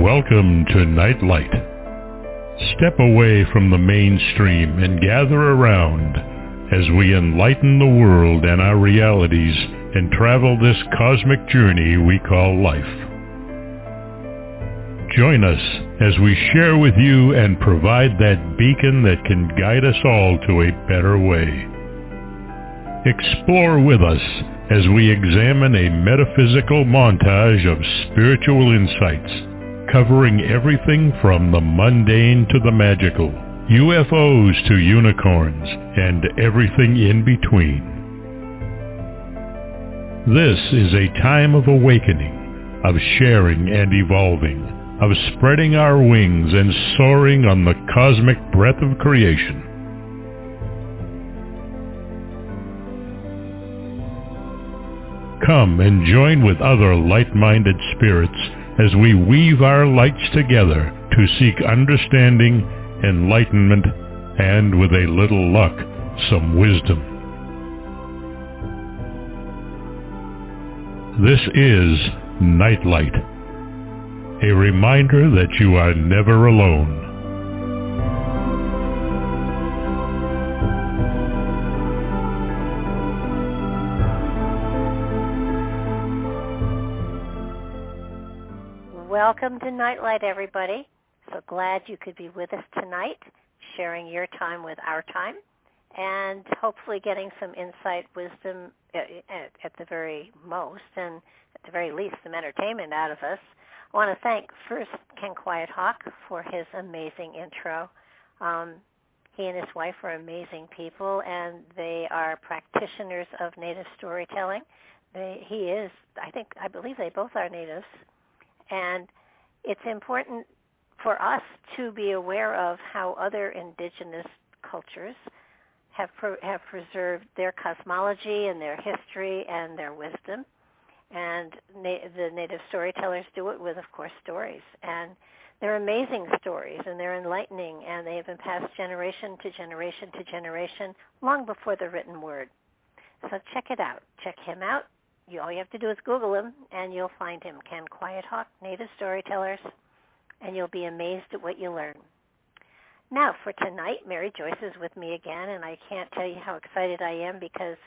Welcome to Nightlight. Step away from the mainstream and gather around as we enlighten the world and our realities and travel this cosmic journey we call life. Join us as we share with you and provide that beacon that can guide us all to a better way. Explore with us as we examine a metaphysical montage of spiritual insights, covering everything from the mundane to the magical, UFOs to unicorns, and everything in between. This is a time of awakening, of sharing and evolving, of spreading our wings and soaring on the cosmic breath of creation. Come and join with other light-minded spirits as we weave our lights together to seek understanding, enlightenment, and, with a little luck, some wisdom. This is Nightlight, a reminder that you are never alone. Welcome to Nightlight, everybody. So glad you could be with us tonight, sharing your time with our time, and hopefully getting some insight, wisdom at the very most, and at the very least some entertainment out of us. I want to thank first Ken Quiet Hawk for his amazing intro. He and his wife are amazing people, and they are practitioners of native storytelling. I believe they both are natives. And it's important for us to be aware of how other indigenous cultures have preserved their cosmology and their history and their wisdom. And the native storytellers do it with, of course, stories. And they're amazing stories, and they're enlightening, and they have been passed generation to generation to generation long before the written word. So check it out. Check him out. All you have to do is Google him, and you'll find him, Ken Quiet Hawk, Native Storytellers, and you'll be amazed at what you learn. Now, for tonight, Mary Joyce is with me again, and I can't tell you how excited I am because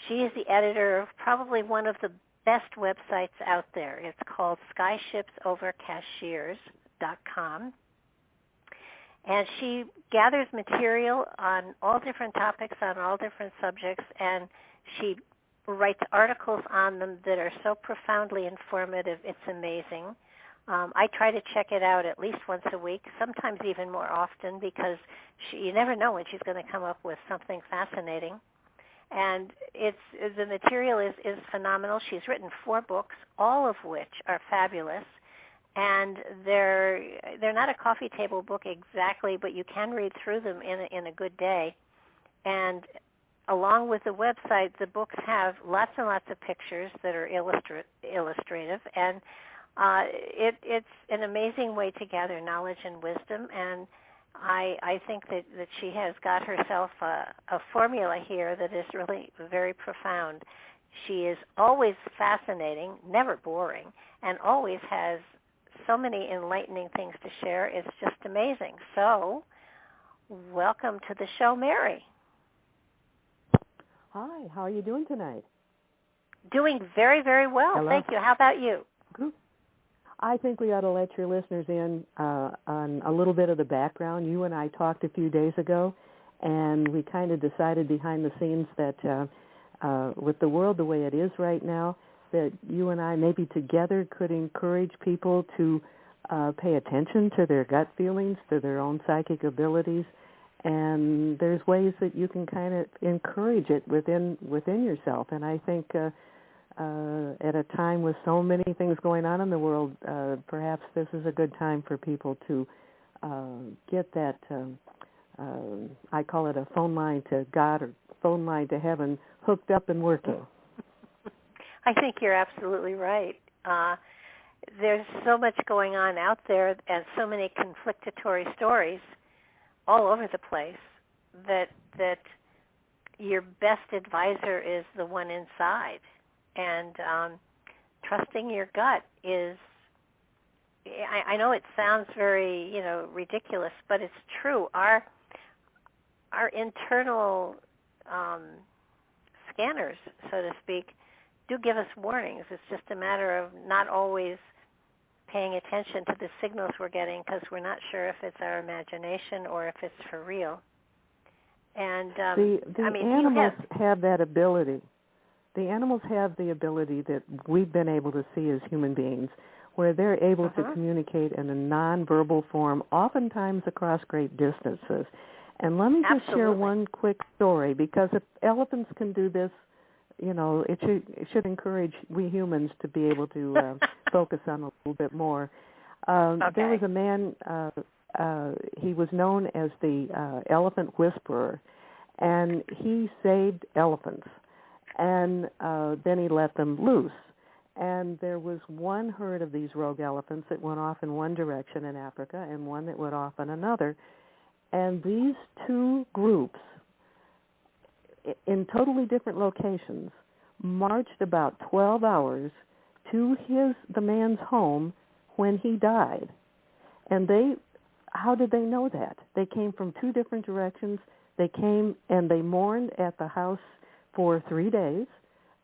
she is the editor of probably one of the best websites out there. It's called skyshipsovercashiers.com, and she gathers material on all different topics, on all different subjects, and she writes articles on them that are so profoundly informative, it's amazing. I try to check it out at least once a week, sometimes even more often, because you never know when she's going to come up with something fascinating. And the material is phenomenal. She's written 4 books, all of which are fabulous. And they're not a coffee table book exactly, but you can read through them in a good day. And along with the website, the books have lots and lots of pictures that are illustrative, and it's an amazing way to gather knowledge and wisdom, and I think that she has got herself a formula here that is really very profound. She is always fascinating, never boring, and always has so many enlightening things to share. It's just amazing. So, welcome to the show, Mary. Hi, how are you doing tonight? Doing very, very well. Hello. Thank you. How about you? Good. I think we ought to let your listeners in on a little bit of the background. You and I talked a few days ago, and we kind of decided behind the scenes that with the world the way it is right now, that you and I maybe together could encourage people to pay attention to their gut feelings, to their own psychic abilities. And there's ways that you can kind of encourage it within yourself. And I think at a time with so many things going on in the world, perhaps this is a good time for people to get that, I call it a phone line to God or phone line to heaven, hooked up and working. I think you're absolutely right. There's so much going on out there and so many conflictory stories all over the place that your best advisor is the one inside, and trusting your gut is I know it sounds very, ridiculous, but it's true. Our internal um, scanners, so to speak, do give us warnings. It's just a matter of not always paying attention to the signals we're getting because we're not sure if it's our imagination or if it's for real. And the animals have that ability. The animals have the ability that we've been able to see as human beings, where they're able to communicate in a nonverbal form, oftentimes across great distances. And let me just share one quick story, because if elephants can do this, it should encourage we humans to be able to focus on a little bit more. There was a man, he was known as the elephant whisperer, and he saved elephants. And then he let them loose. And there was one herd of these rogue elephants that went off in one direction in Africa and one that went off in another. And these two groups, in totally different locations, marched about 12 hours to the man's home when he died. And how did they know that? They came from two different directions. They came and they mourned at the house for 3 days,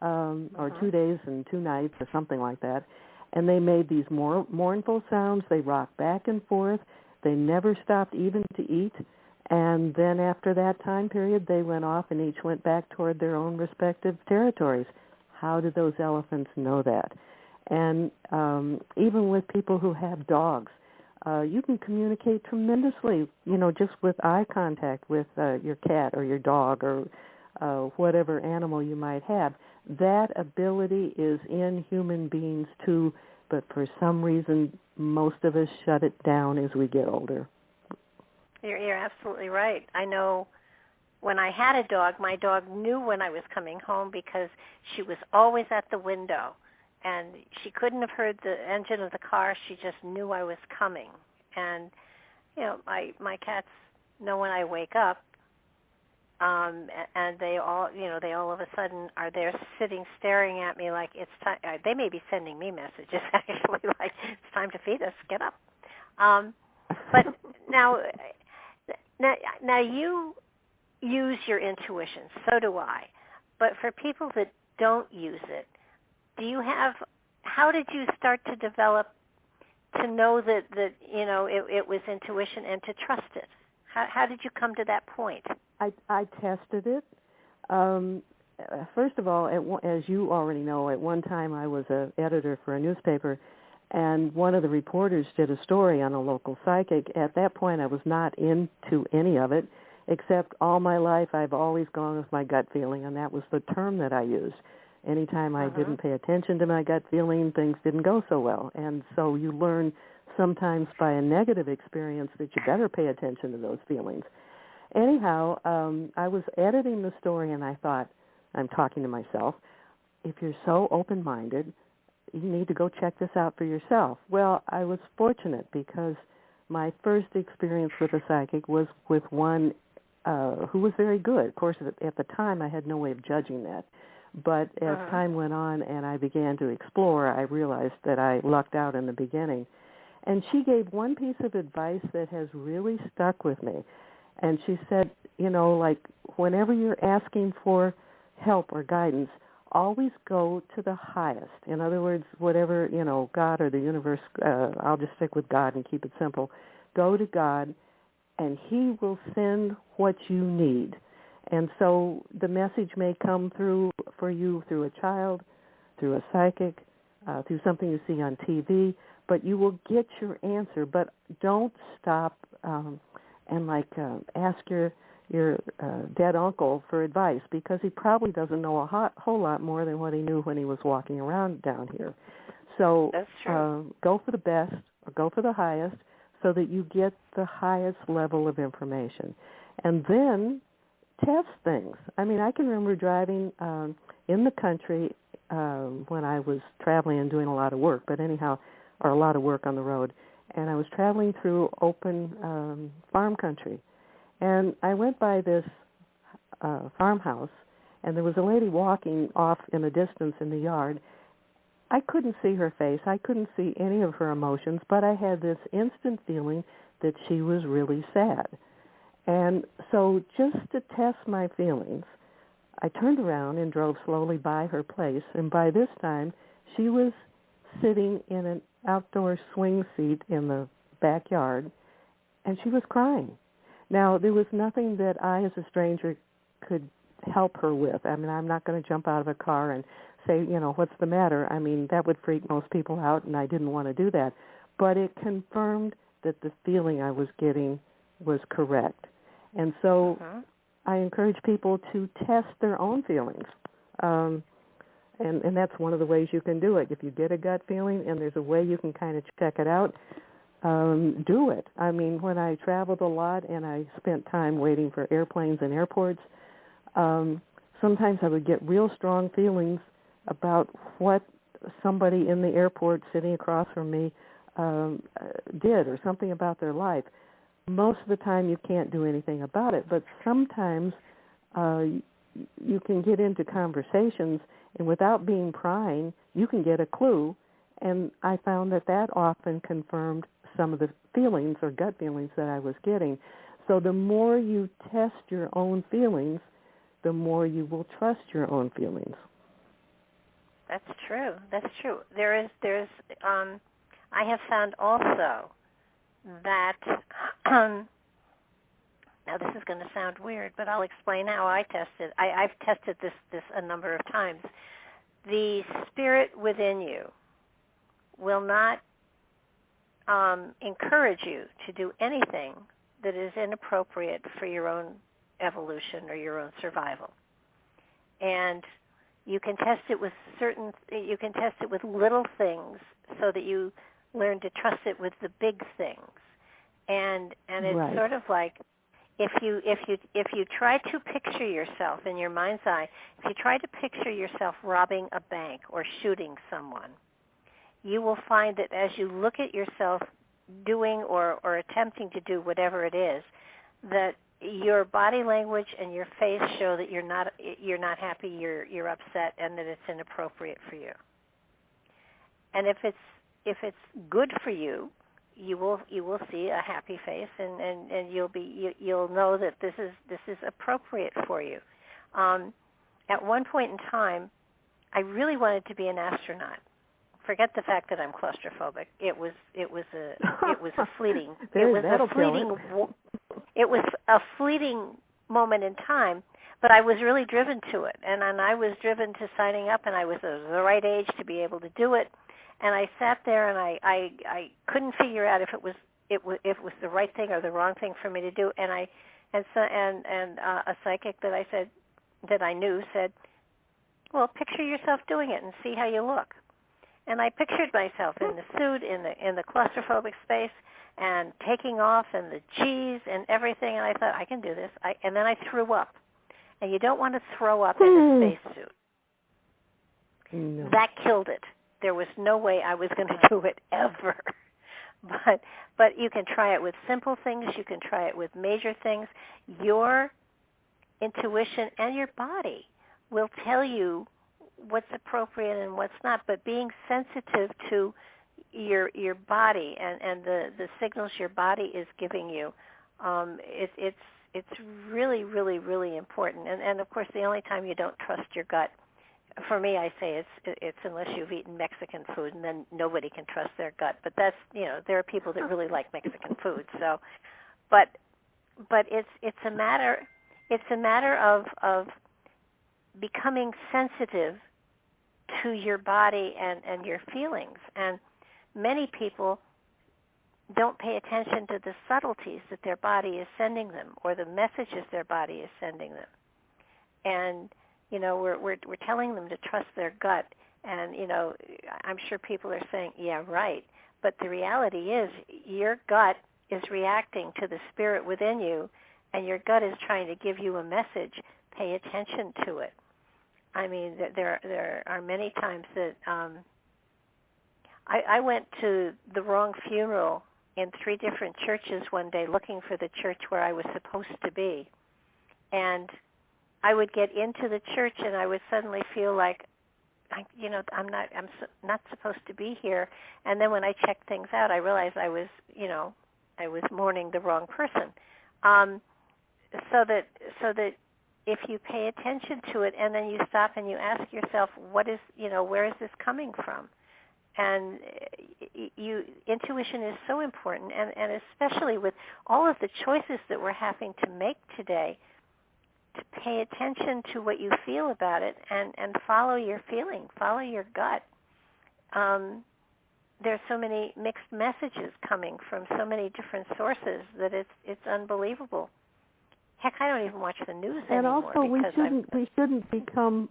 or 2 days and 2 nights, or something like that. And they made these mournful sounds. They rocked back and forth. They never stopped even to eat. And then after that time period, they went off and each went back toward their own respective territories. How did those elephants know that? And even with people who have dogs, you can communicate tremendously, just with eye contact with your cat or your dog or whatever animal you might have. That ability is in human beings too, but for some reason, most of us shut it down as we get older. You're absolutely right. I know when I had a dog, my dog knew when I was coming home because she was always at the window. And she couldn't have heard the engine of the car. She just knew I was coming. And, my cats know when I wake up. And they all of a sudden are there sitting staring at me like it's time. They may be sending me messages actually, like it's time to feed us. Get up. But now you use your intuition. So do I. But for people that don't use it, how did you start to develop to know that it was intuition and to trust it? How did you come to that point? I tested it. First of all, as you already know, at one time I was an editor for a newspaper, and one of the reporters did a story on a local psychic. At that point, I was not into any of it, except all my life I've always gone with my gut feeling, and that was the term that I used. Anytime I didn't pay attention to my gut feeling, things didn't go so well. And so you learn sometimes by a negative experience that you better pay attention to those feelings. Anyhow, I was editing the story, and I thought, I'm talking to myself, if you're so open-minded, you need to go check this out for yourself. Well, I was fortunate because my first experience with a psychic was with one who was very good. Of course, at the time, I had no way of judging that. But as time went on and I began to explore, I realized that I lucked out in the beginning. And she gave one piece of advice that has really stuck with me. And she said, like whenever you're asking for help or guidance, always go to the highest. In other words, whatever, God or the universe, I'll just stick with God and keep it simple. Go to God, and He will send what you need. And so the message may come through for you through a child, through a psychic, through something you see on TV, but you will get your answer. But don't stop and ask your dead uncle for advice, because he probably doesn't know a whole lot more than what he knew when he was walking around down here. So go for the best or go for the highest so that you get the highest level of information. And then test things. I mean, I can remember driving in the country when I was traveling and doing a lot of work, or a lot of work on the road. And I was traveling through open farm country. And I went by this farmhouse, and there was a lady walking off in the distance in the yard, I couldn't see her face. I couldn't see any of her emotions, but I had this instant feeling that she was really sad. And so just to test my feelings, I turned around and drove slowly by her place, and by this time she was sitting in an outdoor swing seat in the backyard, and she was crying. Now, there was nothing that I, as a stranger, could help her with. I mean, I'm not going to jump out of a car and say, what's the matter? I mean, that would freak most people out, and I didn't want to do that. But it confirmed that the feeling I was getting was correct. And so I encourage people to test their own feelings. And that's one of the ways you can do it. If you get a gut feeling and there's a way you can kind of check it out, do it. I mean, when I traveled a lot and I spent time waiting for airplanes in airports, sometimes I would get real strong feelings about what somebody in the airport sitting across from me did, or something about their life. Most of the time you can't do anything about it, but sometimes you can get into conversations, and without being prying, you can get a clue, and I found that often confirmed some of the feelings or gut feelings that I was getting. So the more you test your own feelings, the more you will trust your own feelings. That's true. That's true. There's I have found also that, now this is going to sound weird, but I'll explain how I tested. I've tested this a number of times. The spirit within you will not encourage you to do anything that is inappropriate for your own evolution or your own survival. And you can test it with you can test it with little things so that you learn to trust it with the big things. And it's Right. sort of like if you try to picture yourself in your mind's eye, if you try to picture yourself robbing a bank or shooting someone, you will find that as you look at yourself doing or attempting to do whatever it is, that your body language and your face show that you're not happy, you're upset, and that it's inappropriate for you. And if it's good for you, you will see a happy face, and you'll know that this is appropriate for you. At one point in time, I really wanted to be an astronaut. Forget the fact that I'm claustrophobic. It was a fleeting. It was a fleeting moment in time, but I was really driven to it, and I was driven to signing up, and I was the right age to be able to do it. And I sat there, and I couldn't figure out if it was the right thing or the wrong thing for me to do. And a psychic that I knew said, "Well, picture yourself doing it and see how you look." And I pictured myself in the suit, in the claustrophobic space, and taking off, and the G's and everything. And I thought, I can do this. And then I threw up. And you don't want to throw up in a spacesuit. No. That killed it. There was no way I was going to do it ever. But you can try it with simple things. You can try it with major things. Your intuition and your body will tell you what's appropriate and what's not. But being sensitive to your body and the signals your body is giving you, it's really, really, really important. And of course, the only time you don't trust your gut, for me, I say it's unless you've eaten Mexican food, and then nobody can trust their gut. But that's, there are people that really like Mexican food. So, but it's a matter of becoming sensitive to your body and your feelings. And many people don't pay attention to the subtleties that their body is sending them, or the messages their body is sending them. And we're telling them to trust their gut, and I'm sure people are saying, yeah, right. But the reality is, your gut is reacting to the spirit within you, and your gut is trying to give you a message. Pay attention to it. I mean, there are many times that I went to the wrong funeral in 3 different churches one day, looking for the church where I was supposed to be, and I would get into the church, and I would suddenly feel like not supposed to be here. And then when I checked things out, I realized I was mourning the wrong person. Um, so that if you pay attention to it and then you stop and you ask yourself, where is this coming from? And intuition is so important, and especially with all of the choices that we're having to make today, to pay attention to what you feel about it and follow your feeling, follow your gut. There's so many mixed messages coming from so many different sources that it's unbelievable. Heck, I don't even watch the news and anymore. And also, we shouldn't become.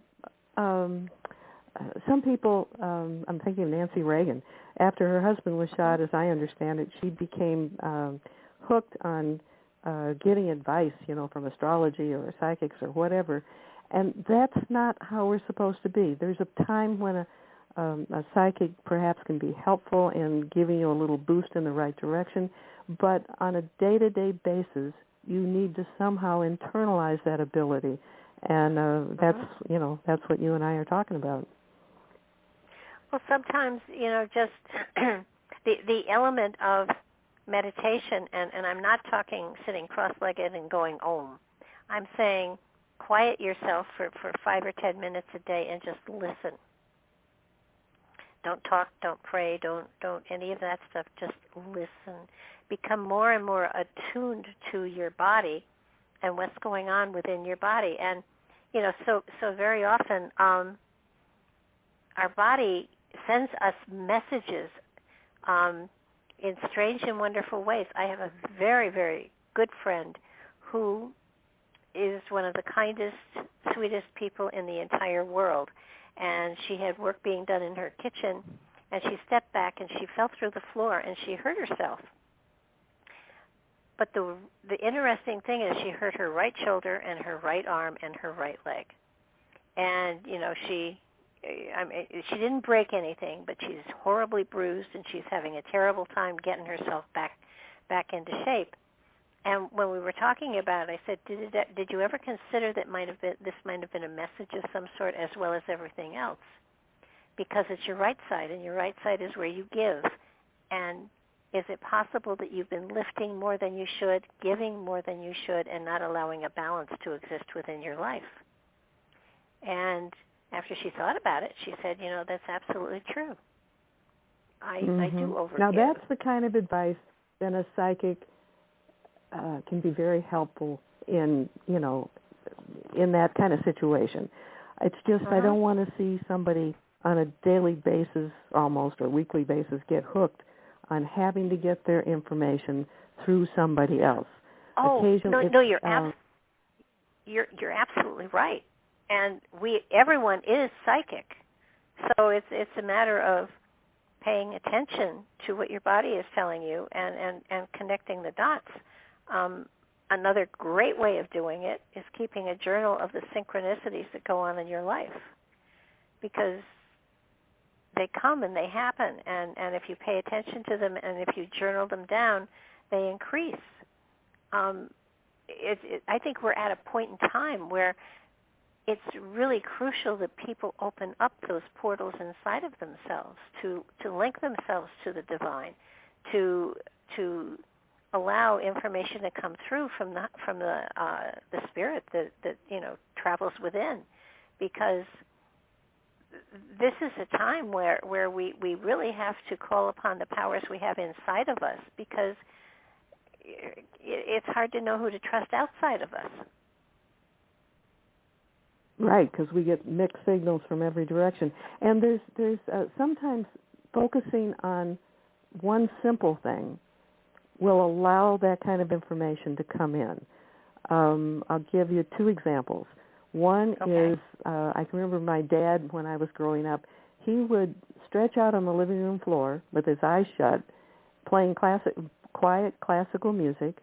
Some people, I'm thinking of Nancy Reagan. After her husband was shot, as I understand it, she became hooked on getting advice, from astrology or psychics or whatever. And that's not how we're supposed to be. There's a time when a psychic perhaps can be helpful in giving you a little boost in the right direction, but on a day-to-day basis, you need to somehow internalize that ability. And that's what you and I are talking about. Well, sometimes, just the element of meditation, and I'm not talking sitting cross-legged and going om. I'm saying quiet yourself for 5 or 10 minutes a day and just listen. Don't talk, don't pray, don't any of that stuff. Just listen. Become more and more attuned to your body and what's going on within your body. And, so very often our body sends us messages in strange and wonderful ways. I have a very, very good friend who is one of the kindest, sweetest people in the entire world. And she had work being done in her kitchen, and she stepped back and she fell through the floor and she hurt herself. But the interesting thing is she hurt her right shoulder and her right arm and her right leg. And, she didn't break anything, but she's horribly bruised and she's having a terrible time getting herself back into shape. And when we were talking about it, I said, did you ever consider that this might have been a message of some sort as well as everything else? Because it's your right side, and your right side is where you give. And is it possible that you've been lifting more than you should, giving more than you should, and not allowing a balance to exist within your life? And after she thought about it, she said, that's absolutely true. I do overgive. Now, that's the kind of advice that a psychic can be very helpful in that kind of situation. It's just I don't want to see somebody on a daily basis almost or weekly basis get hooked on having to get their information through somebody else. Oh, no, you're absolutely right. And everyone is psychic. So it's a matter of paying attention to what your body is telling you and connecting the dots. Another great way of doing it is keeping a journal of the synchronicities that go on in your life, because they come and they happen, and if you pay attention to them and if you journal them down, they increase. I think we're at a point in time where it's really crucial that people open up those portals inside of themselves to link themselves to the divine, to allow information to come through from the spirit that travels within, because this is a time where we really have to call upon the powers we have inside of us, because it's hard to know who to trust outside of us. Right, because we get mixed signals from every direction. And there's sometimes focusing on one simple thing will allow that kind of information to come in. I'll give you 2 examples. One is, I can remember my dad, when I was growing up, he would stretch out on the living room floor with his eyes shut, playing quiet classical music.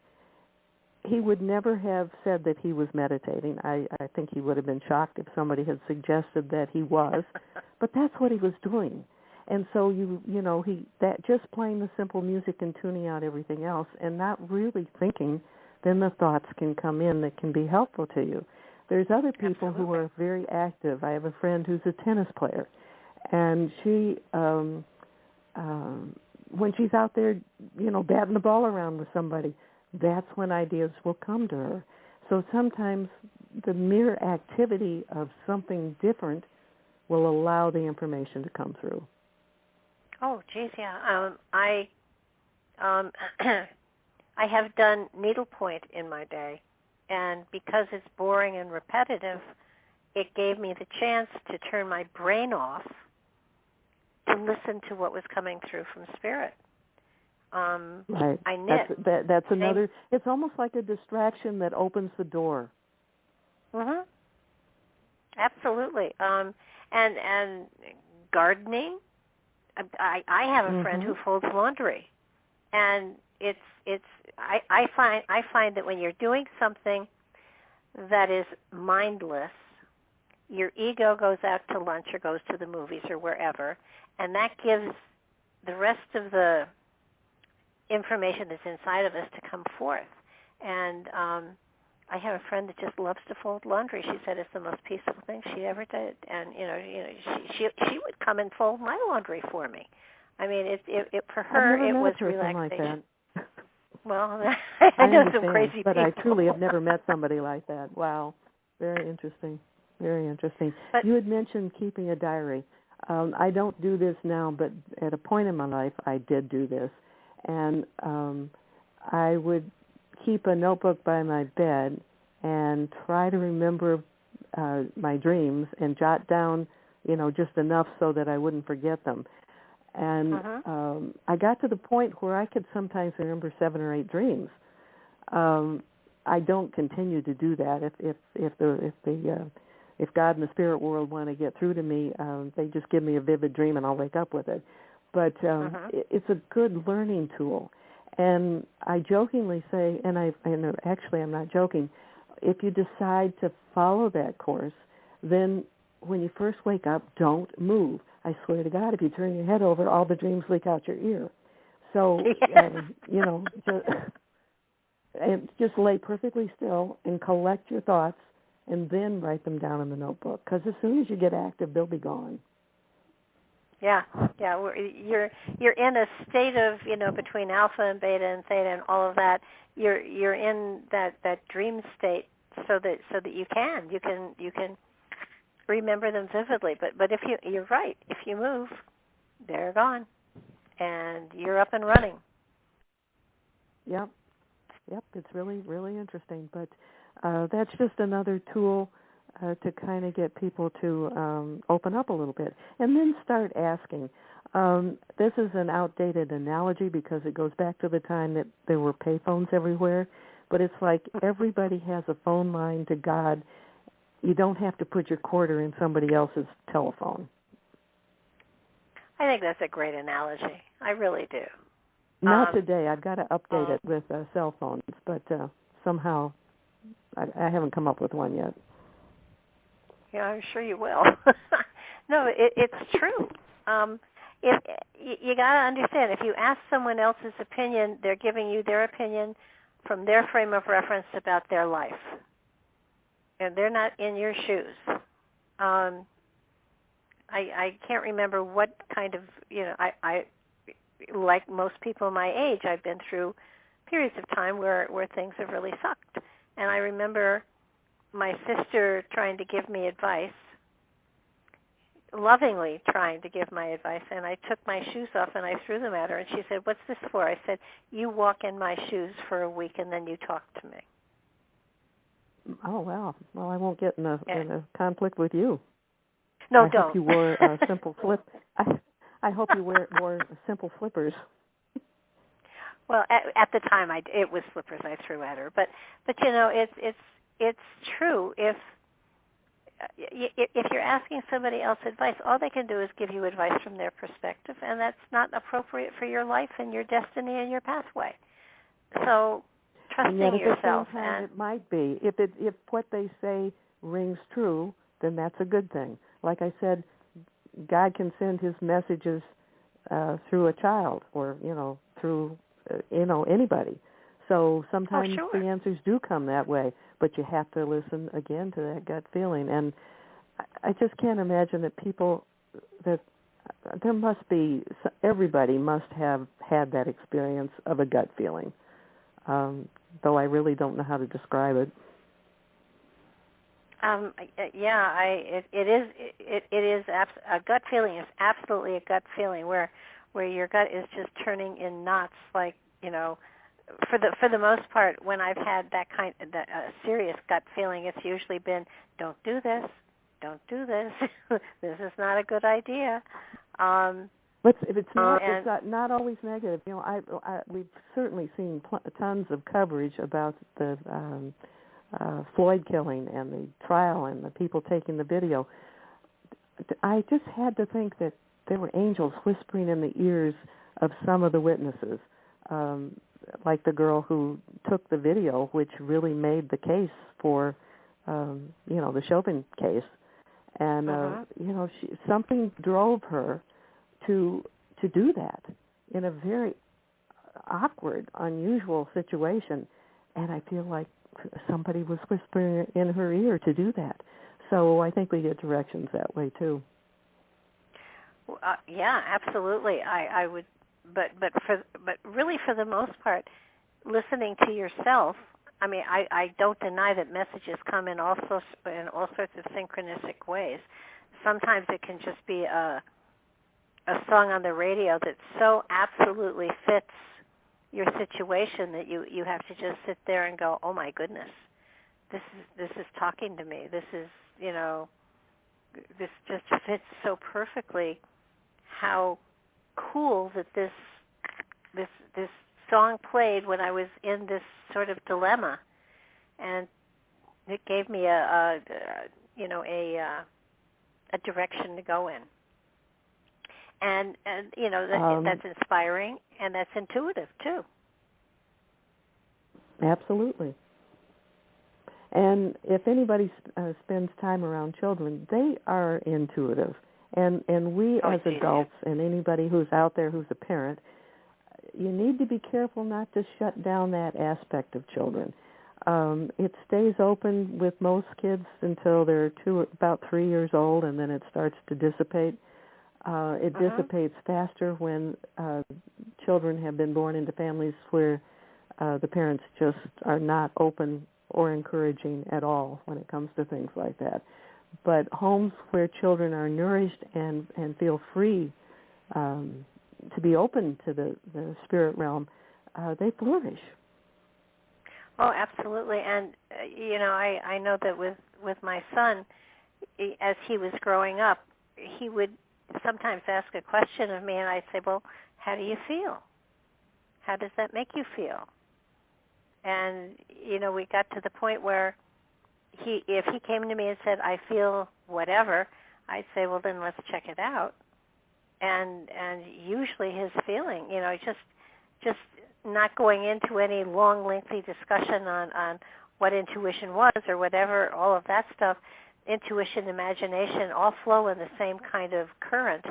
He would never have said that he was meditating. I think he would have been shocked if somebody had suggested that he was, but that's what he was doing. And so that just playing the simple music and tuning out everything else and not really thinking, then the thoughts can come in that can be helpful to you. There's other people who are very active. I have a friend who's a tennis player, And she, when she's out there, batting the ball around with somebody, that's when ideas will come to her. So sometimes the mere activity of something different will allow the information to come through. Oh, geez, yeah. Um, I have done needlepoint in my day, and because it's boring and repetitive, it gave me the chance to turn my brain off to listen to what was coming through from spirit. Right. I knit. That's another. It's almost like a distraction that opens the door. Mhm. Absolutely. And gardening. I have a friend who folds laundry, and I find that when you're doing something that is mindless, your ego goes out to lunch or goes to the movies or wherever, and that gives the rest of the information that's inside of us to come forth. And I have a friend that just loves to fold laundry. She said it's the most peaceful thing she ever did, and she would come and fold my laundry for me. I mean, it for her it was relaxation. Like that. Well, I know some crazy but people. I truly have never met somebody like that. Wow, very interesting. Very interesting. But you had mentioned keeping a diary. I don't do this now, but at a point in my life, I did do this, and I would keep a notebook by my bed and try to remember my dreams and jot down, just enough so that I wouldn't forget them. And I got to the point where I could sometimes remember 7 or 8 dreams. I don't continue to do that. If God and the spirit world want to get through to me, they just give me a vivid dream and I'll wake up with it. But it's a good learning tool. And I jokingly say, and actually I'm not joking, if you decide to follow that course, then when you first wake up, don't move. I swear to God, if you turn your head over, all the dreams leak out your ear. So, just lay perfectly still and collect your thoughts and then write them down in the notebook. Because as soon as you get active, they'll be gone. Yeah. You're in a state of between alpha and beta and theta and all of that. You're in that dream state so that you can remember them vividly. But if you're right, if you move, they're gone, and you're up and running. Yep. It's really, really interesting. But that's just another tool to kind of get people to open up a little bit. And then start asking. This is an outdated analogy because it goes back to the time that there were payphones everywhere. But it's like everybody has a phone line to God. You don't have to put your quarter in somebody else's telephone. I think that's a great analogy. I really do. Not today. I've got to update it with cell phones, but somehow I haven't come up with one yet. Yeah, I'm sure you will. No, it's true. If you got to understand, if you ask someone else's opinion, they're giving you their opinion from their frame of reference about their life, and they're not in your shoes. I can't remember what kind of I like most people my age, I've been through periods of time where things have really sucked. And I remember my sister trying to give me advice, lovingly trying to give my advice, and I took my shoes off and I threw them at her, and she said, "What's this for?" I said, "You walk in my shoes for a week and then you talk to me." Oh, wow. Well, I won't get in a conflict with you. No, I don't. hope you wore simple flip. I hope you wore simple slippers. Well, at the time, it was slippers I threw at her. But it's true. If you're asking somebody else advice, all they can do is give you advice from their perspective, and that's not appropriate for your life and your destiny and your pathway. So trusting and yet yourself. At the same time, it might be. If what they say rings true, then that's a good thing. Like I said, God can send his messages through a child or, through, anybody. So sometimes the answers do come that way, but you have to listen again to that gut feeling. And I just can't imagine that people that there must be, everybody must have had that experience of a gut feeling, though I really don't know how to describe it. A gut feeling is absolutely a gut feeling where your gut is just turning in knots, like, for the most part, when I've had that serious gut feeling, it's usually been, don't do this, this is not a good idea. But it's not always negative. We've certainly seen tons of coverage about the Floyd killing and the trial and the people taking the video. I just had to think that there were angels whispering in the ears of some of the witnesses, like the girl who took the video, which really made the case for, the Chauvin case. And, something drove her to do that in a very awkward, unusual situation. And I feel like somebody was whispering in her ear to do that. So I think we get directions that way too. Yeah, absolutely. I would, but really, for the most part, listening to yourself. I mean, I don't deny that messages come in all sorts of synchronistic ways. Sometimes it can just be a song on the radio that so absolutely fits your situation that you have to just sit there and go, oh my goodness, this is talking to me. This is, this just fits so perfectly. How cool that this song played when I was in this sort of dilemma, and it gave me a direction to go in. And that's inspiring, and that's intuitive too. Absolutely. And if anybody spends time around children, they are intuitive. And we as adults, and anybody who's out there who's a parent, you need to be careful not to shut down that aspect of children. It stays open with most kids until they're about 3 years old, and then it starts to dissipate. It dissipates faster when children have been born into families where the parents just are not open or encouraging at all when it comes to things like that. But homes where children are nourished and feel free to be open to the spirit realm, they flourish. Oh, absolutely. And, I know that with my son, as he was growing up, he would sometimes ask a question of me, and I'd say, well, how do you feel? How does that make you feel? And, we got to the point where if he came to me and said, I feel whatever, I'd say, well, then let's check it out. And usually his feeling, just not going into any long, lengthy discussion on what intuition was or whatever, all of that stuff, intuition, imagination, all flow in the same kind of current.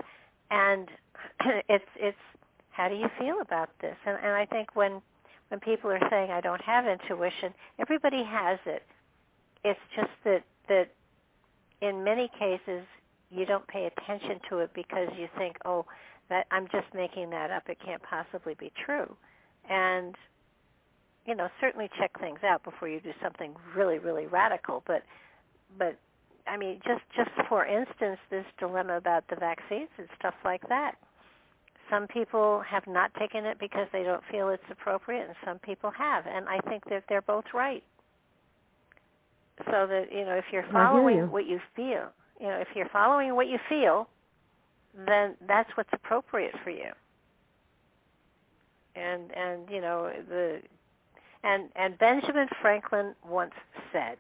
And it's how do you feel about this? And I think when people are saying, I don't have intuition, everybody has it. It's just that in many cases you don't pay attention to it because you think, oh, that I'm just making that up. It can't possibly be true. And, certainly check things out before you do something really, really radical. But I mean, just for instance, this dilemma about the vaccines and stuff like that. Some people have not taken it because they don't feel it's appropriate, and some people have. And I think that they're both right. So that, if you're following what you feel, if you're following what you feel, then that's what's appropriate for you. And Benjamin Franklin once said,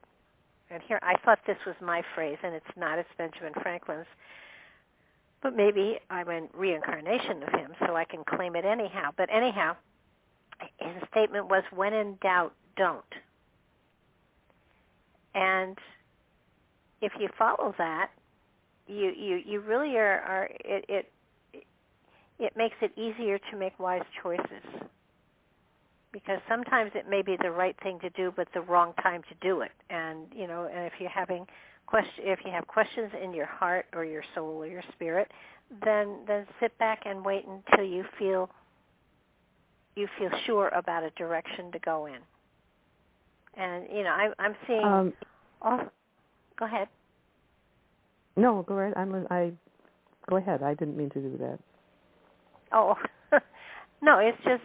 and here I thought this was my phrase, and it's not, it's Benjamin Franklin's, but maybe I'm a reincarnation of him, so I can claim it anyhow. But anyhow, his statement was, when in doubt, don't. And if you follow that, you really are it makes it easier to make wise choices. Because sometimes it may be the right thing to do, but the wrong time to do it. And and if you have questions in your heart or your soul or your spirit, then sit back and wait until you feel sure about a direction to go in. And I'm seeing. Go ahead. No, go ahead. Go ahead. I didn't mean to do that. Oh, no, it's just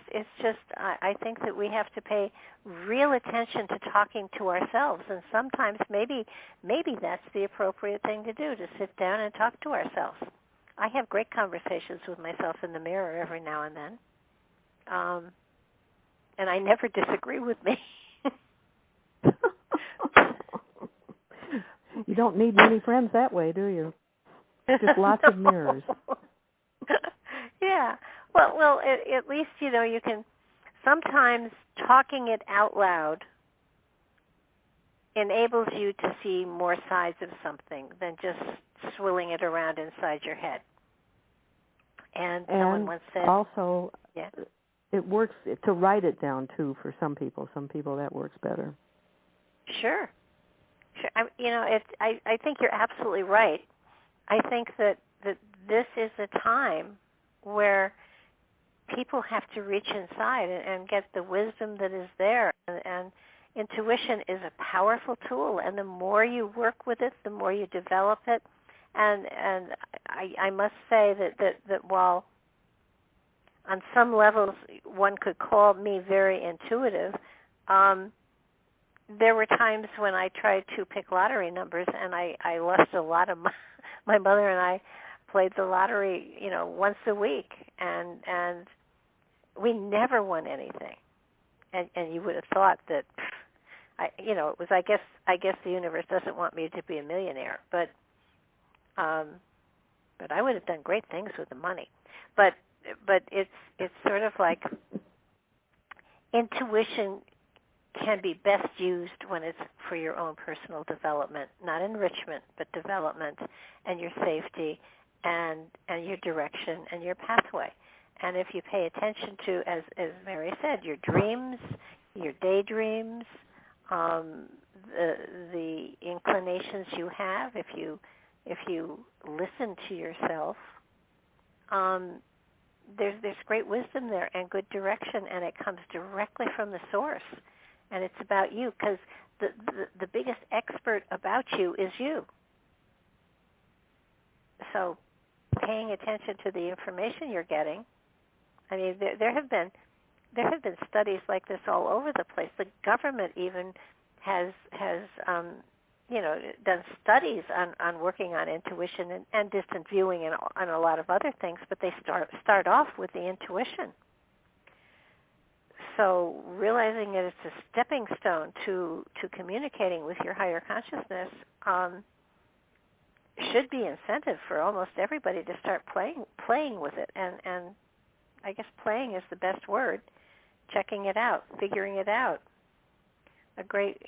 I think that we have to pay real attention to talking to ourselves, and sometimes maybe that's the appropriate thing to do, to sit down and talk to ourselves. I have great conversations with myself in the mirror every now and then, and I never disagree with me. You don't need many friends that way, do you? Just lots of mirrors. Yeah. Well, at least you can. Sometimes talking it out loud enables you to see more sides of something than just swilling it around inside your head. And someone once said, also, yeah, it works to write it down too. For some people that works better. Sure. I think you're absolutely right. I think that this is a time where people have to reach inside and get the wisdom that is there. And intuition is a powerful tool, and the more you work with it, the more you develop it. And I must say that while on some levels one could call me very intuitive, there were times when I tried to pick lottery numbers, and I lost a lot of my mother and I played the lottery, once a week, and we never won anything. And you would have thought that, it was, I guess the universe doesn't want me to be a millionaire, but I would have done great things with the money. But it's sort of like intuition can be best used when it's for your own personal development, not enrichment, but development and your safety and your direction and your pathway. And if you pay attention to, as Mary said, your dreams, your daydreams, the inclinations you have, if you listen to yourself, there's great wisdom there and good direction, and it comes directly from the source. And it's about you, because the biggest expert about you is you. So paying attention to the information you're getting. I mean, there have been studies like this all over the place. The government even has done studies on working on intuition and distant viewing and a lot of other things, but they start off with the intuition. So realizing that it's a stepping stone to communicating with your higher consciousness should be incentive for almost everybody to start playing with it. And I guess playing is the best word. Checking it out, figuring it out. A great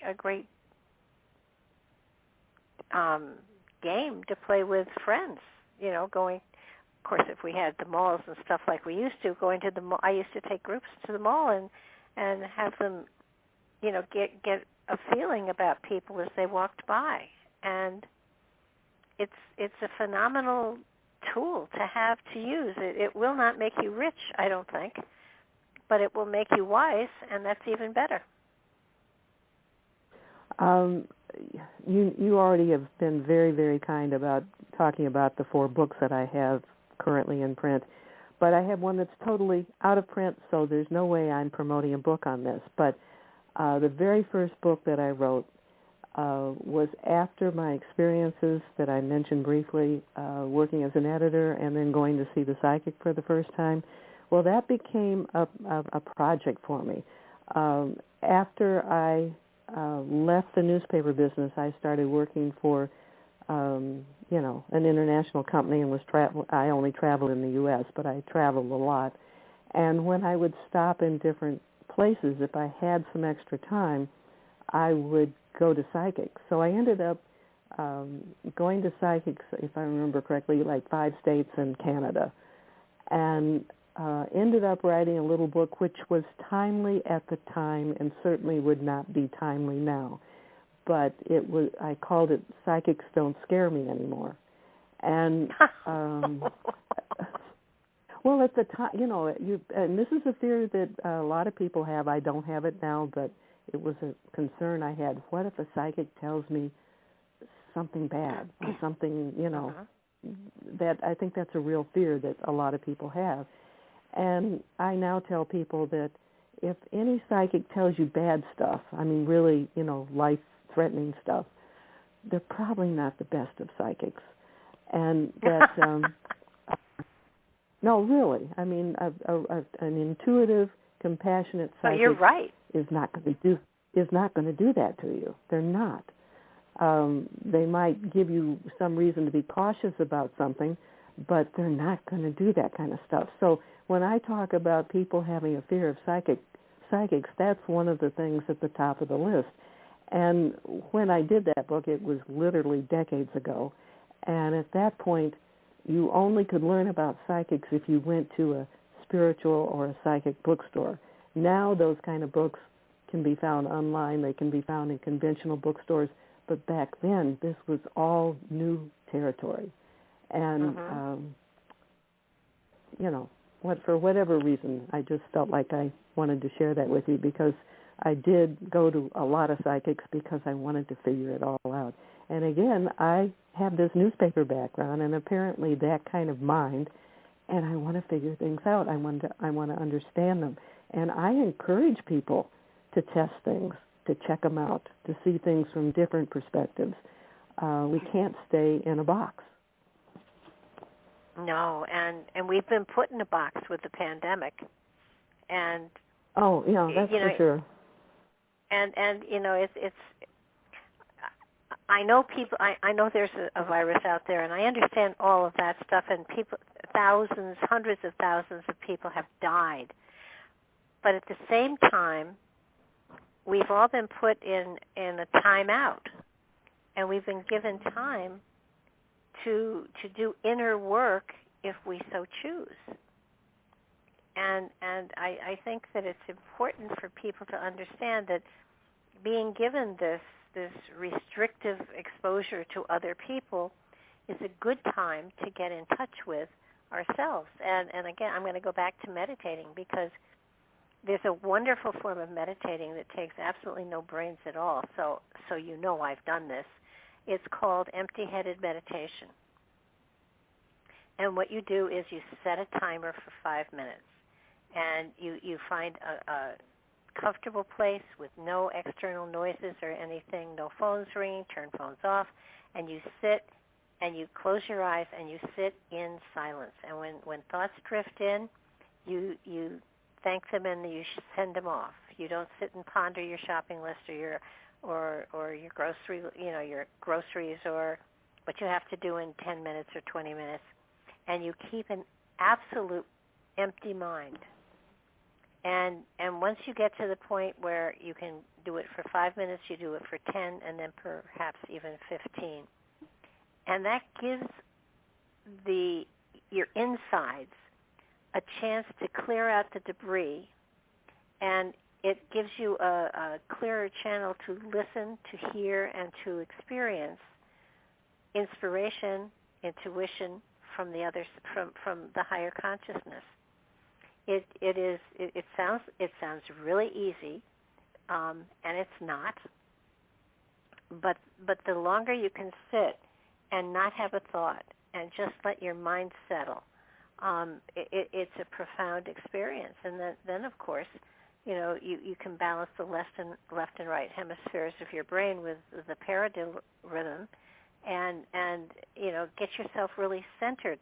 game to play with friends. Going. Of course, if we had the malls and stuff like we used to, going to the mall, I used to take groups to the mall and have them, get a feeling about people as they walked by. And it's a phenomenal tool to have to use. It will not make you rich, I don't think, but it will make you wise, and that's even better. You already have been very, very kind about talking about the 4 books that I have currently in print, but I have one that's totally out of print, so there's no way I'm promoting a book on this. But the very first book that I wrote was after my experiences that I mentioned briefly, working as an editor and then going to see the psychic for the first time. Well, that became a project for me. After I left the newspaper business, I started working for an international company, and I only traveled in the U.S., but I traveled a lot. And when I would stop in different places, if I had some extra time, I would go to psychics. So I ended up going to psychics, if I remember correctly, like 5 states and Canada, and ended up writing a little book which was timely at the time and certainly would not be timely now. But I called it Psychics Don't Scare Me Anymore. And Well, at the time, and this is a fear that a lot of people have. I don't have it now, but it was a concern I had. What if a psychic tells me something bad or something, that I think that's a real fear that a lot of people have. And I now tell people that if any psychic tells you bad stuff, I mean really, life-threatening stuff, they're probably not the best of psychics. And that, no, really, I mean, an intuitive, compassionate psychic you're right. is not going to do that to you. They're not. They might give you some reason to be cautious about something, but they're not going to do that kind of stuff. So when I talk about people having a fear of psychics, that's one of the things at the top of the list. And when I did that book, it was literally decades ago. And at that point, you only could learn about psychics if you went to a spiritual or a psychic bookstore. Now those kind of books can be found online. They can be found in conventional bookstores. But back then, this was all new territory. And, for whatever reason, I just felt like I wanted to share that with you because I did go to a lot of psychics because I wanted to figure it all out. And again, I have this newspaper background and apparently that kind of mind, and I want to figure things out. I want to understand them. And I encourage people to test things, to check them out, to see things from different perspectives. We can't stay in a box. No, and we've been put in a box with the pandemic. And oh, yeah, that's for sure. And it's I know people. I know there's a virus out there, and I understand all of that stuff. And people, thousands, hundreds of thousands of people have died. But at the same time, we've all been put in a timeout, and we've been given time to do inner work if we so choose. And I think that it's important for people to understand that being given this restrictive exposure to other people is a good time to get in touch with ourselves. And again, I'm going to go back to meditating because there's a wonderful form of meditating that takes absolutely no brains at all. So I've done this. It's called empty-headed meditation. And what you do is you set a timer for 5 minutes. And you find a comfortable place with no external noises or anything, no phones ringing, turn phones off, and you sit and you close your eyes and you sit in silence. And when thoughts drift in, you thank them and you send them off. You don't sit and ponder your shopping list or your grocery, your groceries or what you have to do in 10 minutes or 20 minutes. And you keep an absolute empty mind. And once you get to the point where you can do it for 5 minutes, you do it for 10, and then perhaps even 15. And that gives your insides a chance to clear out the debris, and it gives you a clearer channel to listen, to hear, and to experience inspiration, intuition from the others, from the higher consciousness. It sounds really easy, and it's not. But the longer you can sit and not have a thought and just let your mind settle, it's a profound experience. And then of course, you can balance the left and right hemispheres of your brain with the paradrhythm, and get yourself really centered.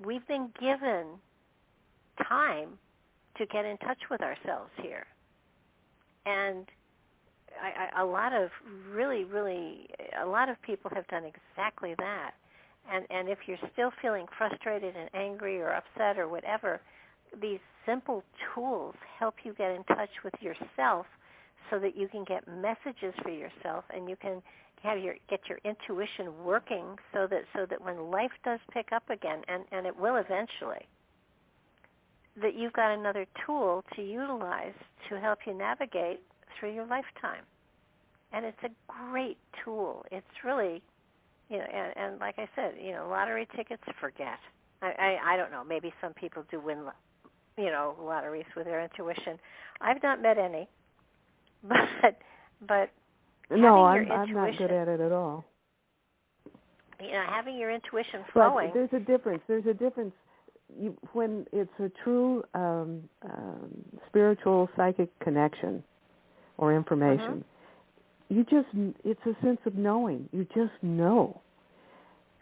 We've been given time to get in touch with ourselves here. And a lot of people have done exactly that. And if you're still feeling frustrated and angry or upset or whatever, these simple tools help you get in touch with yourself so that you can get messages for yourself and you can get your intuition working so that when life does pick up again, and it will eventually, that you've got another tool to utilize to help you navigate through your lifetime. And it's a great tool. It's really, and like I said, lottery tickets, forget. I don't know. Maybe some people do win, lotteries with their intuition. I've not met any, but No, having your I'm not good intuition, at it at all. having your intuition But flowing. there's a difference. When it's a true spiritual psychic connection or information. It's a sense of knowing. You just know.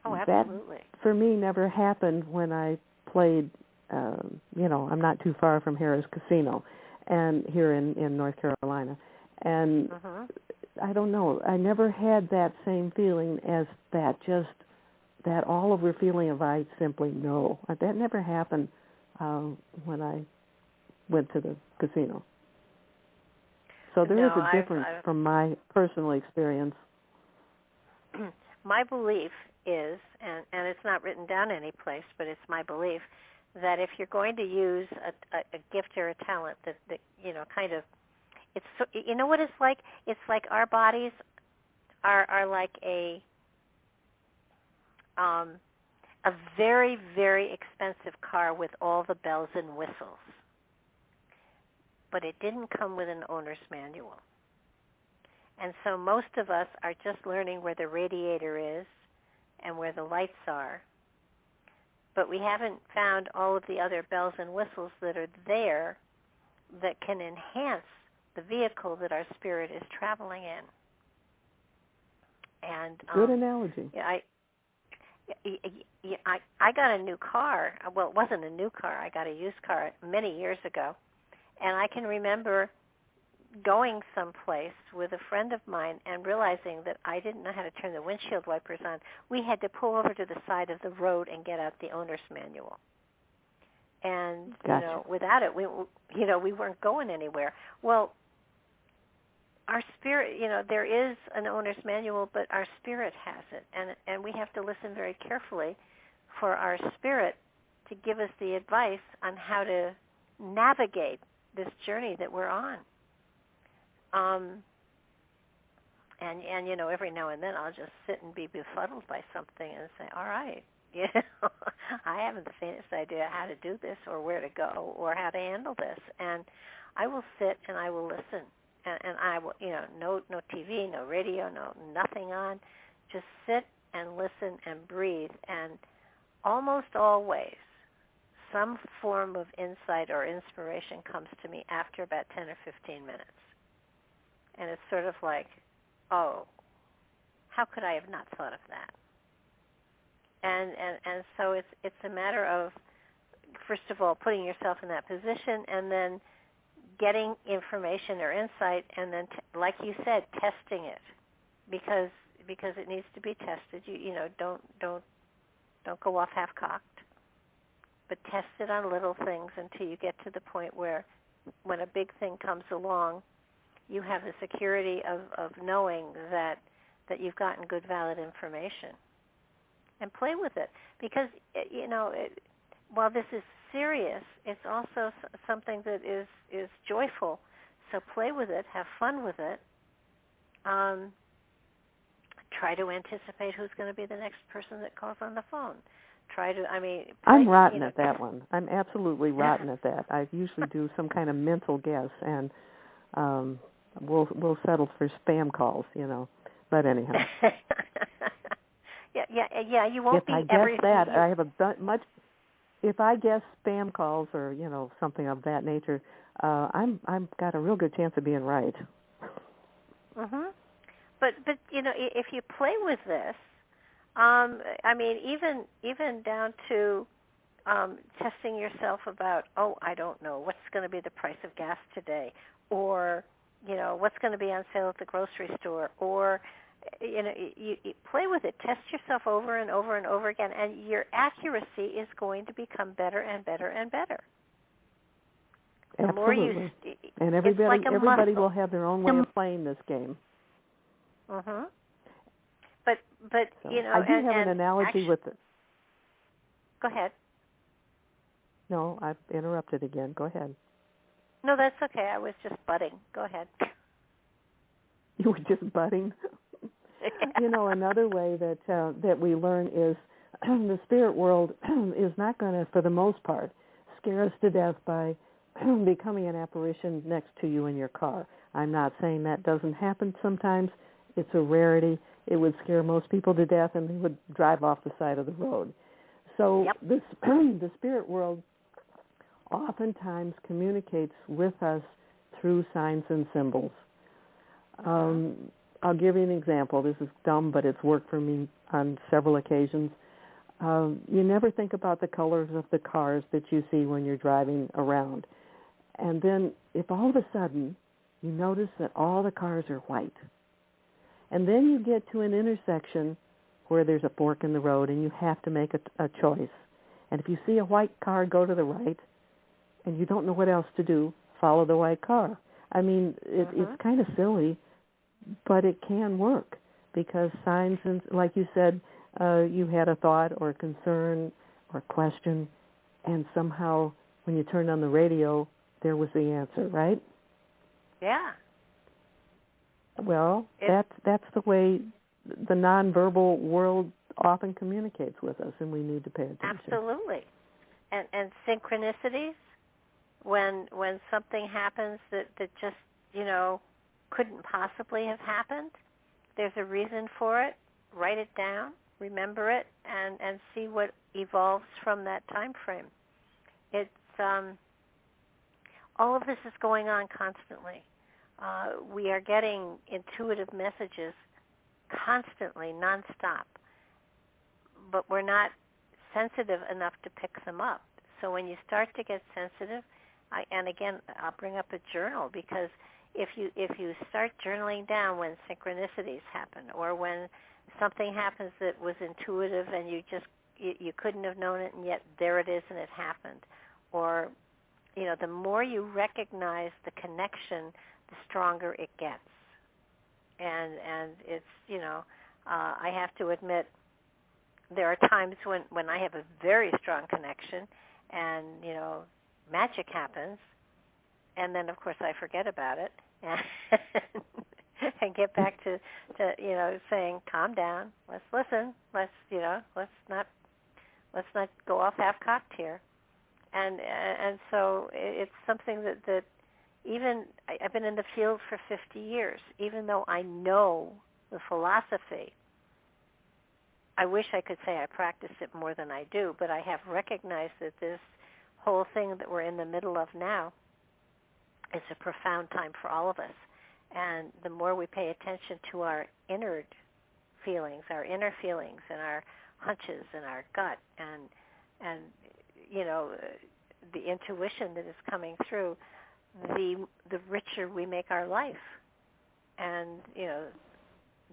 Oh, That, absolutely. for me, never happened when I played, I'm not too far from Harrah's Casino, and here in North Carolina. And I don't know, I never had that same feeling as that, just that all-over feeling of I simply know. That never happened when I went to the casino. So there is a difference from my personal experience. My belief is, and it's not written down any place, but it's my belief, that if you're going to use a gift or a talent that kind of, it's, you know what it's like? It's like our bodies are like a very, very expensive car with all the bells and whistles. But it didn't come with an owner's manual. And so most of us are just learning where the radiator is and where the lights are. But we haven't found all of the other bells and whistles that are there that can enhance the vehicle that our spirit is traveling in. And good analogy. I got a new car. Well, it wasn't a new car. I got a used car many years ago. And I can remember going someplace with a friend of mine and realizing that I didn't know how to turn the windshield wipers on. We had to pull over to the side of the road and get out the owner's manual. And, gotcha. Without it, we weren't going anywhere. Well, our spirit, there is an owner's manual, but our spirit has it. And we have to listen very carefully for our spirit to give us the advice on how to navigate this journey that we're on. And every now and then I'll just sit and be befuddled by something and say, all right, I haven't the faintest idea how to do this or where to go or how to handle this. And I will sit and I will listen. And I will, no TV, no radio, nothing on. Just sit and listen and breathe. And almost always some form of insight or inspiration comes to me after about 10 or 15 minutes. And it's sort of like, oh, how could I have not thought of that? And so it's a matter of, first of all, putting yourself in that position and then getting information or insight and then, like you said, testing it because it needs to be tested. Don't go off half-cocked, but test it on little things until you get to the point where when a big thing comes along, you have the security of knowing that you've gotten good, valid information. And play with it. Because, while this is serious, it's also something that is joyful. So play with it. Have fun with it. Try to anticipate who's going to be the next person that calls on the phone. I'm rotten at that one. I'm absolutely rotten at that. I usually do some kind of mental guess, and we'll settle for spam calls, But anyhow. Yeah. You won't be every. If I guess that, I have much. If I guess spam calls or something of that nature, I'm got a real good chance of being right. But if you play with this, even down to testing yourself about, I don't know, what's going to be the price of gas today, or what's going to be on sale at the grocery store, or you play with it, test yourself over and over and over again, and your accuracy is going to become better and better and better. The Absolutely. more and everybody will have their own way of playing this game. But so I do have an analogy with it. Go ahead. No, I've interrupted again. Go ahead. No, that's okay. I was just butting. Go ahead. You were just butting? Another way that we learn is the spirit world is not going to, for the most part, scare us to death by becoming an apparition next to you in your car. I'm not saying that doesn't happen sometimes. It's a rarity. It would scare most people to death, and they would drive off the side of the road. So Yep. the spirit world oftentimes communicates with us through signs and symbols. I'll give you an example. This is dumb, but it's worked for me on several occasions. You never think about the colors of the cars that you see when you're driving around. And then if all of a sudden you notice that all the cars are white, and then you get to an intersection where there's a fork in the road and you have to make a choice. And if you see a white car, go to the right, and you don't know what else to do, follow the white car. I mean, it's kind of silly, but it can work because signs, and like you said, you had a thought or a concern or question, and somehow when you turned on the radio, there was the answer, right? Yeah. Well, that's the way the nonverbal world often communicates with us, and we need to pay attention. Absolutely. And synchronicities, when something happens that just, couldn't possibly have happened, there's a reason for it. Write it down, remember it, and see what evolves from that time frame. It's all of this is going on constantly. We are getting intuitive messages constantly, nonstop, but we're not sensitive enough to pick them up. So when you start to get sensitive, and again, I'll bring up a journal, because if you start journaling down when synchronicities happen, or when something happens that was intuitive and you couldn't have known it, and yet there it is and it happened, or the more you recognize the connection, the stronger it gets. And it's I have to admit, there are times when I have a very strong connection, and magic happens, and then of course I forget about it and get back to saying, calm down, let's listen, let's not go off half-cocked here, and so it's something that even I've been in the field for 50 years. Even though I know the philosophy, I wish I could say I practice it more than I do, but I have recognized that this whole thing that we're in the middle of now is a profound time for all of us. And the more we pay attention to our inner feelings and our hunches and our gut and the intuition that is coming through, the richer we make our life. And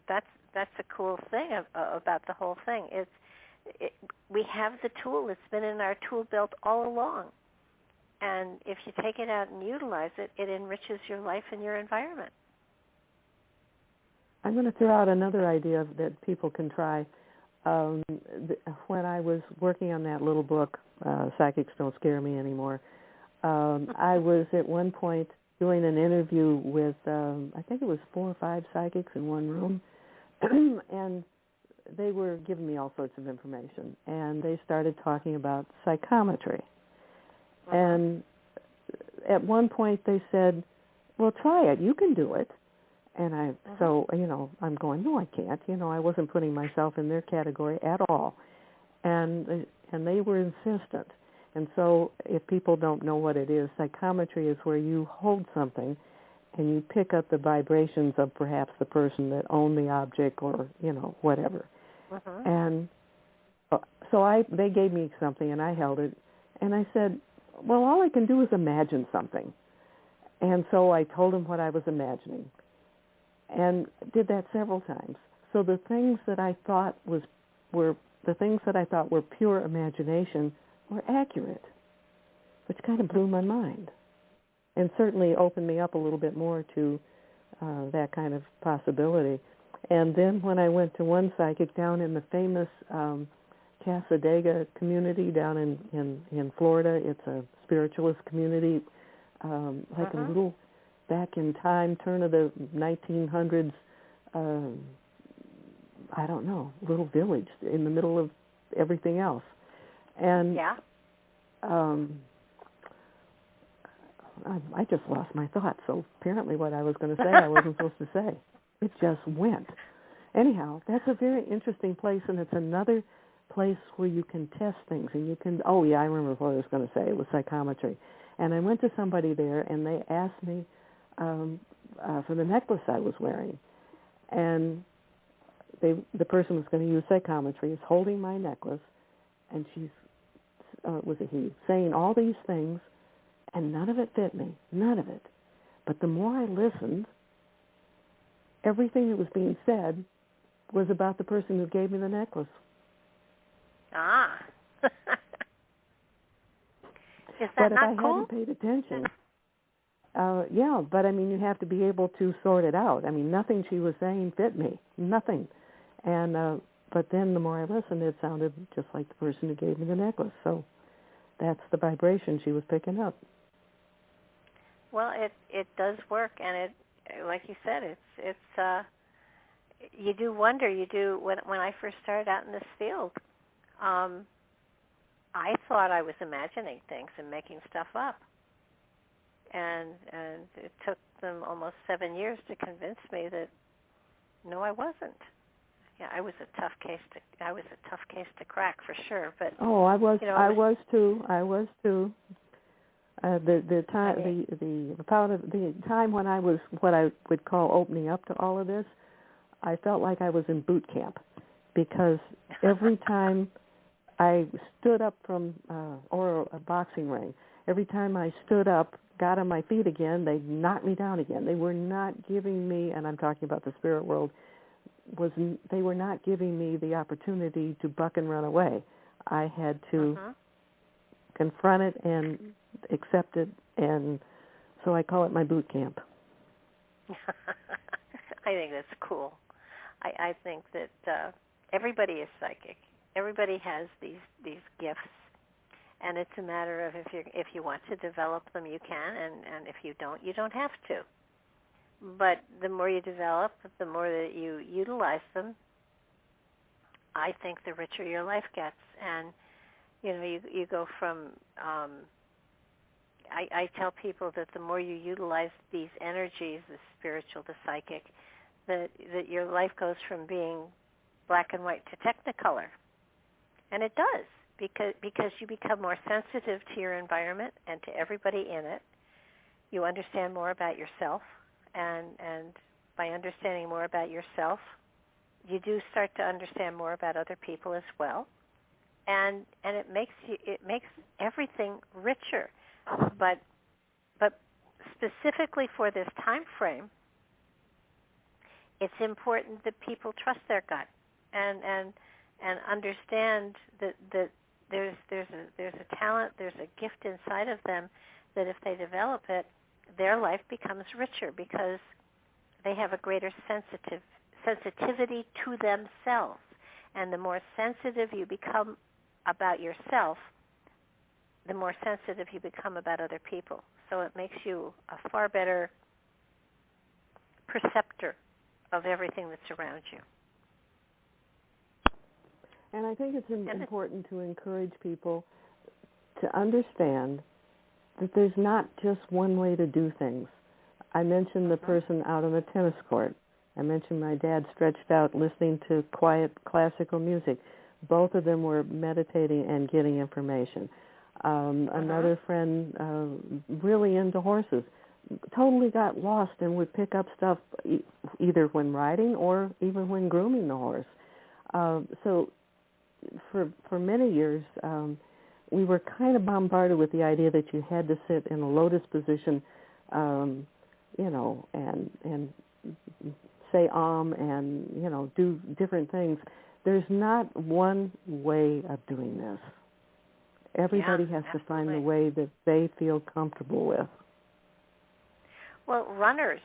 that's the cool thing about the whole thing. We have the tool. It's been in our tool belt all along. And if you take it out and utilize it, it enriches your life and your environment. I'm going to throw out another idea that people can try. When I was working on that little book, Psychics Don't Scare Me Anymore, I was at one point doing an interview with, I think it was 4 or 5 psychics in one room, and they were giving me all sorts of information, and they started talking about psychometry. And at one point they said, well, try it. You can do it. And so, I'm going, no, I can't. I wasn't putting myself in their category at all. And they were insistent. And so if people don't know what it is, psychometry is where you hold something and you pick up the vibrations of perhaps the person that owned the object or, whatever. And so they gave me something and I held it. And I said, well, all I can do is imagine something. And so I told them what I was imagining and did that several times. So the things that I thought were pure imagination were accurate, which kind of blew my mind and certainly opened me up a little bit more to that kind of possibility. And then when I went to one psychic down in the famous Casadega community down in Florida, it's a spiritualist community, like a little back in time, turn of the 1900s, little village in the middle of everything else. And yeah. I just lost my thought. So apparently what I was going to say I wasn't supposed to say. It just went. Anyhow, that's a very interesting place, and it's another place where you can test things. And you can, oh, yeah, I remember what I was going to say. It was psychometry. And I went to somebody there, and they asked me for the necklace I was wearing. And the person was going to use psychometry, is holding my necklace, and she's, was a he, saying all these things, and none of it fit me, none of it. But the more I listened, everything that was being said was about the person who gave me the necklace. Ah. Is But that if I not cool? hadn't paid attention, yeah, but I mean, you have to be able to sort it out. I mean, nothing she was saying fit me, nothing. And but then the more I listened, it sounded just like the person who gave me the necklace. So that's the vibration she was picking up. Well, it does work, and it, like you said, it's you do wonder. You do when I first started out in this field, I thought I was imagining things and making stuff up, and it took them almost 7 years to convince me that no, I wasn't. Yeah, I was a tough case to crack for sure. But Oh, I was, you know, I was too. The time, I mean, the time when I was what I would call opening up to all of this, I felt like I was in boot camp, because every time I stood up from or a boxing ring, every time I stood up, got on my feet again, they knocked me down again. They were not giving me, and I'm talking about the spirit world, they were not giving me the opportunity to buck and run away. I had to confront it and accept it, and so I call it my boot camp. I think that's cool. I think that everybody is psychic. Everybody has these gifts, and it's a matter of if you want to develop them, you can, and if you don't have to. But the more you develop, the more that you utilize them, I think the richer your life gets. And you know, you go from I tell people that the more you utilize these energies, the spiritual, the psychic, that your life goes from being black and white to technicolor. And it does, because you become more sensitive to your environment and to everybody in it. You understand more about yourself, and by understanding more about yourself, you do start to understand more about other people as well. And it makes everything richer. But specifically for this time frame, it's important that people trust their gut and understand that there's a talent, there's a gift inside of them that if they develop it, their life becomes richer because they have a greater sensitivity to themselves. And the more sensitive you become about yourself, the more sensitive you become about other people. So it makes you a far better perceptor of everything that's around you. And I think it's important to encourage people to understand that there's not just one way to do things. I mentioned the person out on the tennis court. I mentioned my dad stretched out listening to quiet classical music. Both of them were meditating and getting information. Another friend really into horses, totally got lost and would pick up stuff either when riding or even when grooming the horse. So for many years, we were kind of bombarded with the idea that you had to sit in a lotus position, you know, and say and, you know, do different things. There's not one way of doing this. Everybody has to find the way that they feel comfortable with. Well, runners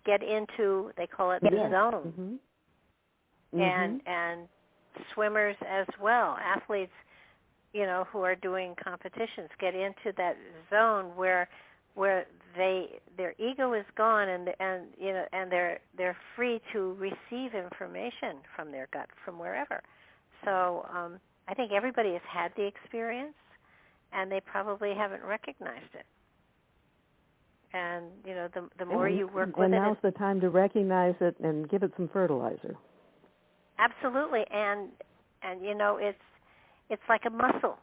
get into, they call it the zone, and swimmers as well. Athletes, you know, who are doing competitions get into that zone where their ego is gone and you know, and they're free to receive information from their gut from wherever. So I think everybody has had the experience, and they probably haven't recognized it. And, the more you work with it... And now's the time to recognize it and give it some fertilizer. Absolutely. And it's like a muscle.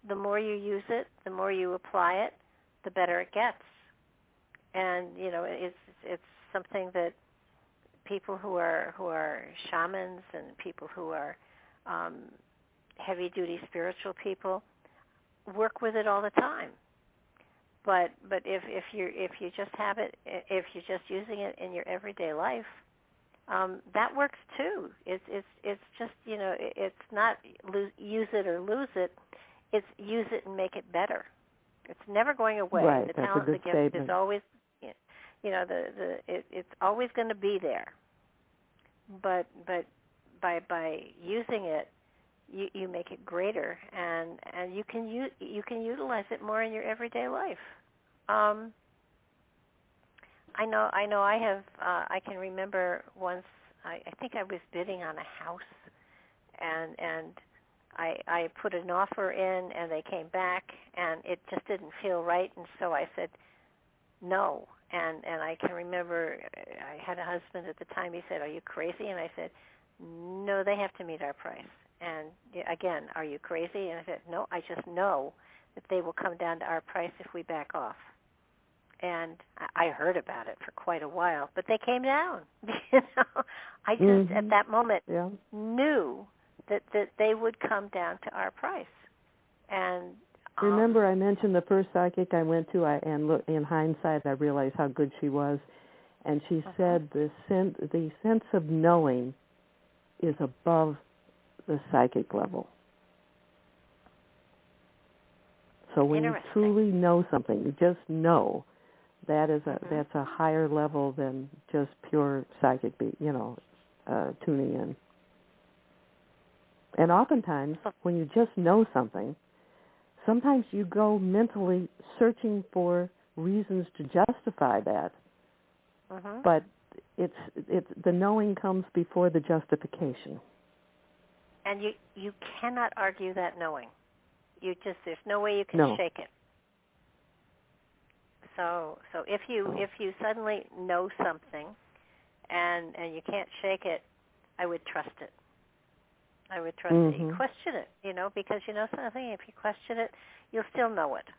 The more you use it, the more you apply it, the better it gets. And, it's something that people who are shamans and people who are heavy-duty spiritual people work with it all the time. But if you just have it, if you're just using it in your everyday life, that works too. It's just it's not use it or lose it. It's use it and make it better. It's never going away. Right, The that's talent, a the good gift statement. is always, it's always going to be there. But by using it, you make it greater, and you can utilize it more in your everyday life. I know. I have. I can remember once. I think I was bidding on a house, and I put an offer in, and they came back, and it just didn't feel right, and so I said no. And I can remember I had a husband at the time. He said, "Are you crazy?" And I said, "No, they have to meet our price." And again, "Are you crazy?" And I said, "No, I just know that they will come down to our price if we back off." And I heard about it for quite a while, but they came down. I just at that moment knew that they would come down to our price. And remember, I mentioned the first psychic I went to, and look, in hindsight, I realized how good she was. And she said the sense of knowing is above the psychic level. So when you truly know something, you just know, that's a higher level than just pure psychic, tuning in. And oftentimes, when you just know something, sometimes you go mentally searching for reasons to justify that. But it's the knowing comes before the justification. And you cannot argue that knowing. There's no way you can shake it. So if you suddenly know something and you can't shake it, I would trust it. I would trust it. You question it, because you know something. If you question it, you'll still know it.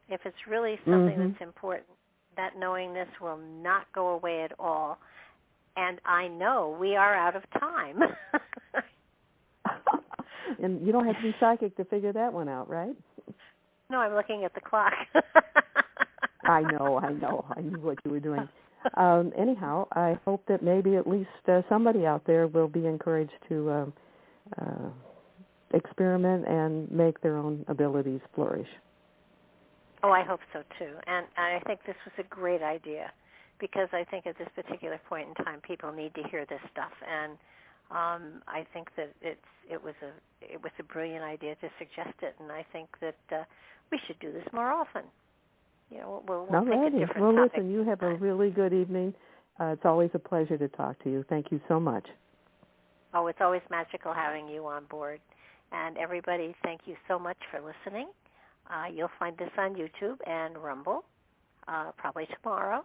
If it's really something that's important, that knowingness will not go away at all. And I know we are out of time. And you don't have to be psychic to figure that one out, right? No, I'm looking at the clock. I know. I knew what you were doing. Anyhow, I hope that maybe at least somebody out there will be encouraged to experiment and make their own abilities flourish. Oh, I hope so, too. And I think this was a great idea, because I think at this particular point in time, people need to hear this stuff. And I think that it was a brilliant idea to suggest it, and I think that we should do this more often. We'll think of different Well, topics. listen, you have a really good evening. It's always a pleasure to talk to you. Thank you so much. Oh, it's always magical having you on board. And everybody, thank you so much for listening. You'll find this on YouTube and Rumble, probably tomorrow.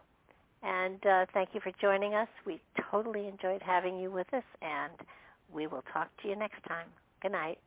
And thank you for joining us. We totally enjoyed having you with us, and we will talk to you next time. Good night.